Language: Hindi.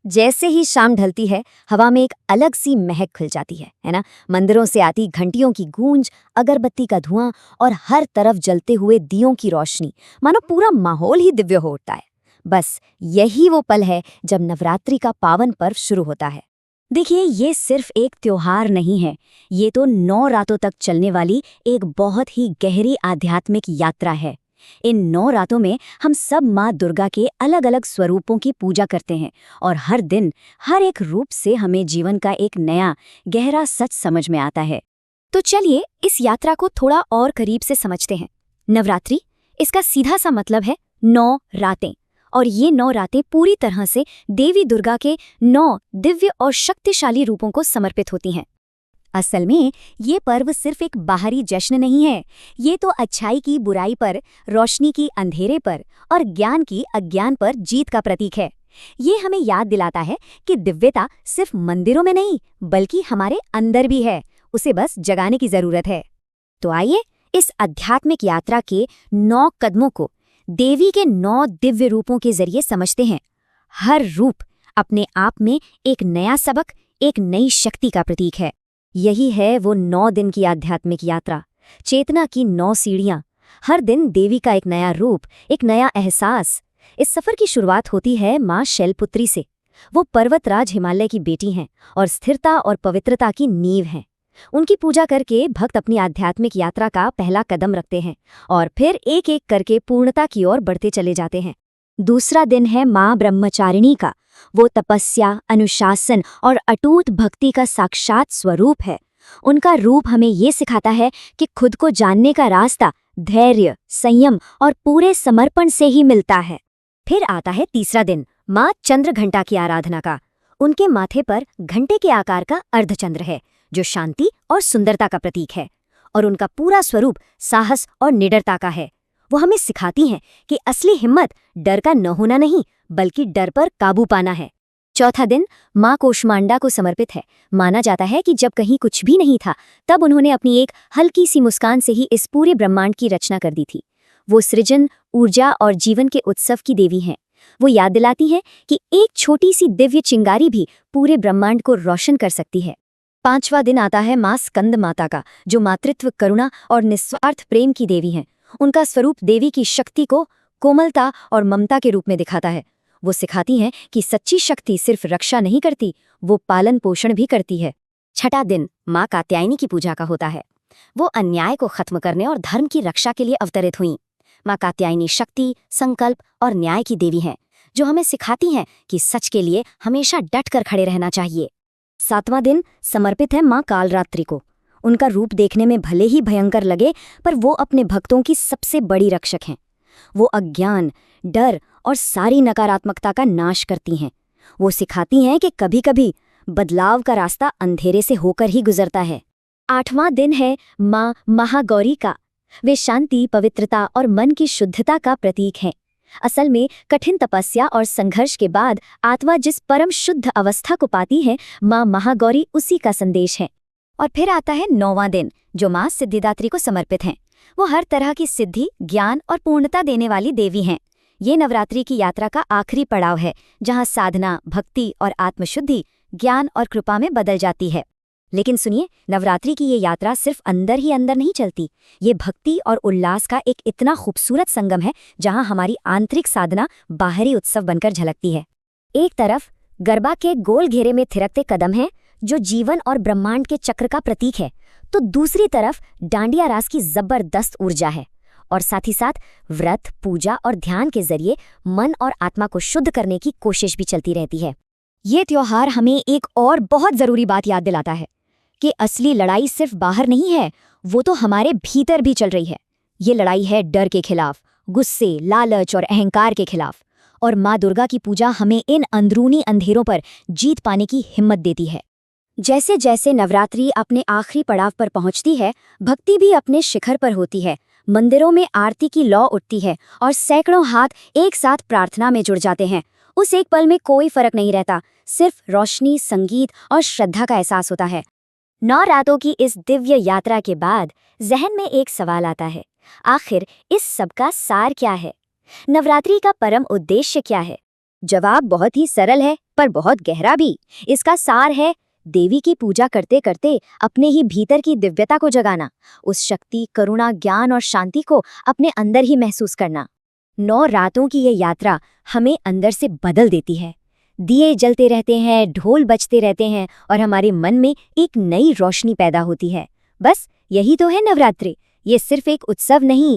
जैसे ही शाम ढलती है, हवा में एक अलग सी महक खुल जाती है ना। मंदिरों से आती घंटियों की गूंज, अगरबत्ती का धुआं और हर तरफ जलते हुए दियों की रोशनी, मानो पूरा माहौल ही दिव्य हो उठता है। बस यही वो पल है जब नवरात्रि का पावन पर्व शुरू होता है। देखिए, ये सिर्फ एक त्योहार नहीं है, ये तो 9 रातों तक चलने वाली एक बहुत ही गहरी आध्यात्मिक यात्रा है। इन 9 रातों में हम सब माँ दुर्गा के अलग अलग स्वरूपों की पूजा करते हैं और हर दिन, हर एक रूप से हमें जीवन का एक नया, गहरा सच समझ में आता है। तो चलिए इस यात्रा को थोड़ा और करीब से समझते हैं। नवरात्रि, इसका सीधा सा मतलब है 9 रातें, और ये 9 रातें पूरी तरह से देवी दुर्गा के 9 दिव्य और शक्तिशाली रूपों को समर्पित होती हैं। असल में ये पर्व सिर्फ एक बाहरी जश्न नहीं है, ये तो अच्छाई की बुराई पर, रोशनी की अंधेरे पर और ज्ञान की अज्ञान पर जीत का प्रतीक है। ये हमें याद दिलाता है कि दिव्यता सिर्फ मंदिरों में नहीं, बल्कि हमारे अंदर भी है, उसे बस जगाने की जरूरत है। तो आइए इस आध्यात्मिक यात्रा के 9 कदमों को देवी के 9 दिव्य रूपों के जरिए समझते हैं। हर रूप अपने आप में एक नया सबक, एक नई शक्ति का प्रतीक है। यही है वो 9 दिन की आध्यात्मिक यात्रा, चेतना की 9 सीढ़ियां। हर दिन देवी का एक नया रूप, एक नया एहसास। इस सफर की शुरुआत होती है माँ शैलपुत्री से। वो पर्वतराज हिमालय की बेटी हैं और स्थिरता और पवित्रता की नींव हैं। उनकी पूजा करके भक्त अपनी आध्यात्मिक यात्रा का पहला कदम रखते हैं और फिर एक एक करके पूर्णता की ओर बढ़ते चले जाते हैं। दूसरा दिन है माँ ब्रह्मचारिणी का। वो तपस्या, अनुशासन और अटूट भक्ति का साक्षात स्वरूप है। उनका रूप हमें ये सिखाता है कि खुद को जानने का रास्ता धैर्य, संयम और पूरे समर्पण से ही मिलता है। फिर आता है तीसरा दिन, माँ चंद्रघंटा की आराधना का। उनके माथे पर घंटे के आकार का अर्धचंद्र है, जो शांति और सुंदरता का प्रतीक है, और उनका पूरा स्वरूप साहस और निडरता का है। वो हमें सिखाती हैं कि असली हिम्मत डर का न होना नहीं, बल्कि डर पर काबू पाना है। चौथा दिन माँ कूष्मांडा को समर्पित है। माना जाता है कि जब कहीं कुछ भी नहीं था, तब उन्होंने अपनी एक हल्की सी मुस्कान से ही इस पूरे ब्रह्मांड की रचना कर दी थी। वो सृजन, ऊर्जा और जीवन के उत्सव की देवी हैं। वो याद दिलाती हैं कि एक छोटी सी दिव्य चिंगारी भी पूरे ब्रह्मांड को रोशन कर सकती है। पांचवा दिन आता है माँ स्कंद माता का, जो मातृत्व, करुणा और निस्वार्थ प्रेम की देवी हैं। उनका स्वरूप देवी की शक्ति को कोमलता और ममता के रूप में दिखाता है। वो सिखाती हैं कि सच्ची शक्ति सिर्फ रक्षा नहीं करती, वो पालन पोषण भी करती है। छठा दिन माँ कात्यायनी की पूजा का होता है। वो अन्याय को खत्म करने और धर्म की रक्षा के लिए अवतरित हुईं। माँ कात्यायनी शक्ति, संकल्प और न्याय की देवी हैं, जो हमें सिखाती हैं कि सच के लिए हमेशा डट कर खड़े रहना चाहिए। सातवां दिन समर्पित है माँ कालरात्रि को। उनका रूप देखने में भले ही भयंकर लगे, पर वो अपने भक्तों की सबसे बड़ी रक्षक हैं। वो अज्ञान, डर और सारी नकारात्मकता का नाश करती हैं। वो सिखाती हैं कि कभी-कभी बदलाव का रास्ता अंधेरे से होकर ही गुजरता है। आठवां दिन है माँ महागौरी का। वे शांति, पवित्रता और मन की शुद्धता का प्रतीक हैं। असल में कठिन तपस्या और संघर्ष के बाद आत्मा जिस परम शुद्ध अवस्था को पाती है, माँ महागौरी उसी का संदेश है। और फिर आता है 9वां दिन, जो माँ सिद्धिदात्री को समर्पित हैं। वो हर तरह की सिद्धि, ज्ञान और पूर्णता देने वाली देवी हैं। ये नवरात्रि की यात्रा का आखिरी पड़ाव है, जहाँ साधना, भक्ति और आत्मशुद्धि ज्ञान और कृपा में बदल जाती है। लेकिन सुनिए, नवरात्रि की ये यात्रा सिर्फ अंदर ही अंदर नहीं चलती। ये भक्ति और उल्लास का एक इतना खूबसूरत संगम है, जहाँ हमारी आंतरिक साधना बाहरी उत्सव बनकर झलकती है। एक तरफ गरबा के गोल घेरे में थिरकते कदम हैं, जो जीवन और ब्रह्मांड के चक्र का प्रतीक है, तो दूसरी तरफ डांडिया रास की जबरदस्त ऊर्जा है, और साथ ही साथ व्रत, पूजा और ध्यान के जरिए मन और आत्मा को शुद्ध करने की कोशिश भी चलती रहती है। ये त्योहार हमें एक और बहुत जरूरी बात याद दिलाता है कि असली लड़ाई सिर्फ बाहर नहीं है, वो तो हमारे भीतर भी चल रही है। ये लड़ाई है डर के खिलाफ, गुस्से, लालच और अहंकार के खिलाफ, और माँ दुर्गा की पूजा हमें इन अंदरूनी अंधेरों पर जीत पाने की हिम्मत देती है। जैसे जैसे नवरात्रि अपने आखिरी पड़ाव पर पहुंचती है, भक्ति भी अपने शिखर पर होती है। मंदिरों में आरती की लौ उठती है और सैकड़ों हाथ एक साथ प्रार्थना में जुड़ जाते हैं। उस एक पल में कोई फर्क नहीं रहता, सिर्फ रोशनी, संगीत और श्रद्धा का एहसास होता है। 9 रातों की इस दिव्य यात्रा के बाद जहन में एक सवाल आता है, आखिर इस सब का सार क्या है? नवरात्रि का परम उद्देश्य क्या है? जवाब बहुत ही सरल है पर बहुत गहरा भी। इसका सार है देवी की पूजा करते करते अपने ही भीतर की दिव्यता को जगाना, उस शक्ति, करुणा, ज्ञान और शांति को अपने अंदर ही महसूस करना। 9 रातों की ये यात्रा हमें अंदर से बदल देती है। दिए जलते रहते हैं, ढोल बजते रहते हैं और हमारे मन में एक नई रोशनी पैदा होती है। बस यही तो है नवरात्रि। ये सिर्फ एक उत्सव नहीं